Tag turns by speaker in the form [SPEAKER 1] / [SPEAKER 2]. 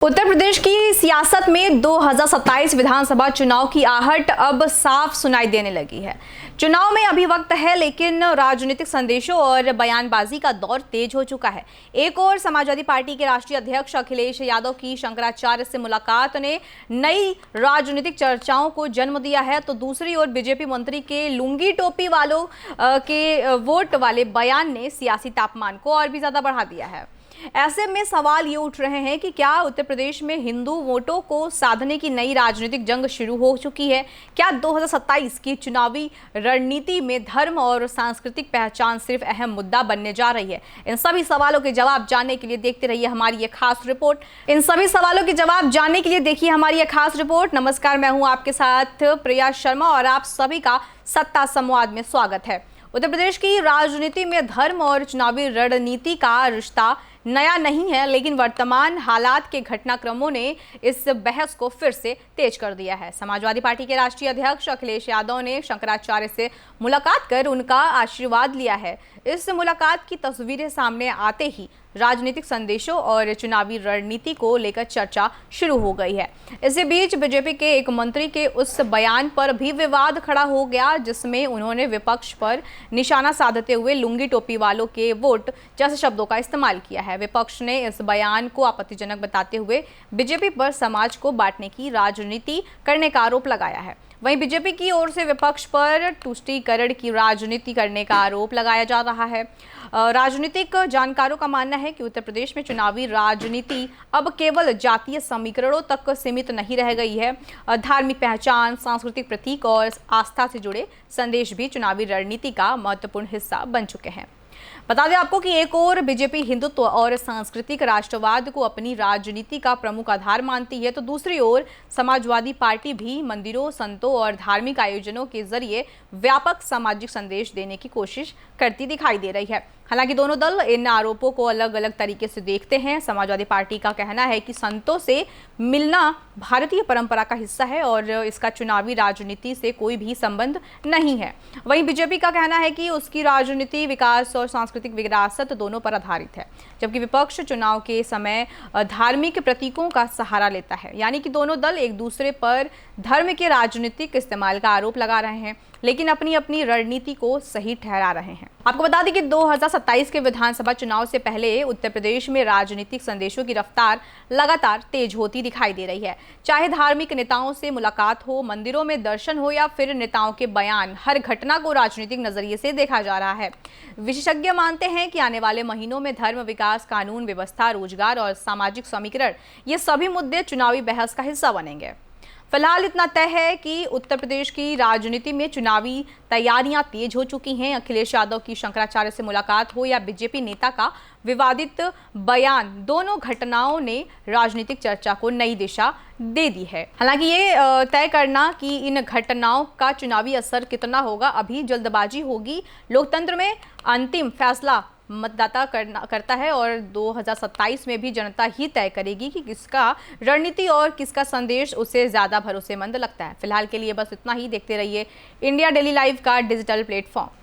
[SPEAKER 1] उत्तर प्रदेश की सियासत में 2027 विधानसभा चुनाव की आहट अब साफ सुनाई देने लगी है। चुनाव में अभी वक्त है, लेकिन राजनीतिक संदेशों और बयानबाजी का दौर तेज हो चुका है। एक ओर समाजवादी पार्टी के राष्ट्रीय अध्यक्ष अखिलेश यादव की शंकराचार्य से मुलाकात ने नई राजनीतिक चर्चाओं को जन्म दिया है, तो दूसरी ओर बीजेपी मंत्री के लुंगी टोपी वालों के वोट वाले बयान ने सियासी तापमान को और भी ज्यादा बढ़ा दिया है। ऐसे में सवाल ये उठ रहे हैं कि क्या उत्तर प्रदेश में हिंदू वोटों को साधने की नई राजनीतिक जंग शुरू हो चुकी है? क्या 2027 की चुनावी रणनीति में धर्म और सांस्कृतिक पहचान सिर्फ अहम मुद्दा बनने जा रही है? इन सभी सवालों के जवाब जानने के लिए देखते रहिए हमारी ये खास रिपोर्ट। नमस्कार, मैं हूं आपके साथ प्रिया शर्मा और आप सभी का सत्ता संवाद में स्वागत है। उत्तर प्रदेश की राजनीति में धर्म और चुनावी रणनीति का रिश्ता नया नहीं है, लेकिन वर्तमान हालात के घटनाक्रमों ने इस बहस को फिर से तेज कर दिया है। समाजवादी पार्टी के राष्ट्रीय अध्यक्ष अखिलेश यादव ने शंकराचार्य से मुलाकात कर उनका आशीर्वाद लिया है। इस मुलाकात की तस्वीरें सामने आते ही राजनीतिक संदेशों और चुनावी रणनीति को लेकर चर्चा शुरू हो गई है। इसी बीच बीजेपी के एक मंत्री के उस बयान पर भी विवाद खड़ा हो गया, जिसमें उन्होंने विपक्ष पर निशाना साधते हुए लुंगी टोपी वालों के वोट जैसे शब्दों का इस्तेमाल किया है। विपक्ष ने इस बयान को आपत्तिजनक बताते हुए बीजेपी पर समाज को बांटने की राजनीति करने का आरोप लगाया है। वहीं बीजेपी की ओर से विपक्ष पर तुष्टीकरण की राजनीति करने का आरोप लगाया जा रहा है। राजनीतिक जानकारों का मानना है कि उत्तर प्रदेश में चुनावी राजनीति अब केवल जातीय समीकरणों तक सीमित नहीं रह गई है। धार्मिक पहचान, सांस्कृतिक प्रतीक और आस्था से जुड़े संदेश भी चुनावी रणनीति का महत्वपूर्ण हिस्सा बन चुके हैं। बता दें आपको कि एक ओर बीजेपी हिंदुत्व और सांस्कृतिक राष्ट्रवाद को अपनी राजनीति का प्रमुख आधार मानती है, तो दूसरी ओर समाजवादी पार्टी भी मंदिरों, संतों और धार्मिक आयोजनों के जरिए व्यापक सामाजिक संदेश देने की कोशिश करती दिखाई दे रही है। हालांकि दोनों दल इन आरोपों को अलग अलग तरीके से देखते हैं। समाजवादी पार्टी का कहना है कि संतों से मिलना भारतीय परंपरा का हिस्सा है और इसका चुनावी राजनीति से कोई भी संबंध नहीं है। वहीं बीजेपी का कहना है कि उसकी राजनीति विकास और सांस्कृतिक विरासत दोनों पर आधारित है, जबकि विपक्ष चुनाव के समय धार्मिक प्रतीकों का सहारा लेता है। यानी कि दोनों दल एक दूसरे पर धर्म के राजनीतिक इस्तेमाल का आरोप लगा रहे हैं, लेकिन अपनी अपनी रणनीति को सही ठहरा रहे हैं। आपको बता दें कि 2027 के विधानसभा चुनाव से पहले उत्तर प्रदेश में राजनीतिक संदेशों की रफ्तार लगातार तेज होती दिखाई दे रही है। चाहे धार्मिक नेताओं से मुलाकात हो, मंदिरों में दर्शन हो या फिर नेताओं के बयान, हर घटना को राजनीतिक नजरिए से देखा जा रहा है। विशेषज्ञ मानते हैं कि आने वाले महीनों में धर्म, विकास, कानून व्यवस्था, रोजगार और सामाजिक समीकरण, ये सभी मुद्दे चुनावी बहस का हिस्सा बनेंगे। फिलहाल इतना तय है कि उत्तर प्रदेश की राजनीति में चुनावी तैयारियां तेज हो चुकी हैं। अखिलेश यादव की शंकराचार्य से मुलाकात हो या बीजेपी नेता का विवादित बयान, दोनों घटनाओं ने राजनीतिक चर्चा को नई दिशा दे दी है। हालांकि ये तय करना कि इन घटनाओं का चुनावी असर कितना होगा, अभी जल्दबाजी होगी। लोकतंत्र में अंतिम फैसला मतदाता करता है और 2027 में भी जनता ही तय करेगी कि किसका रणनीति और किसका संदेश उसे ज़्यादा भरोसेमंद लगता है। फिलहाल के लिए बस इतना ही। देखते रहिए इंडिया डेली लाइव का डिजिटल प्लेटफॉर्म।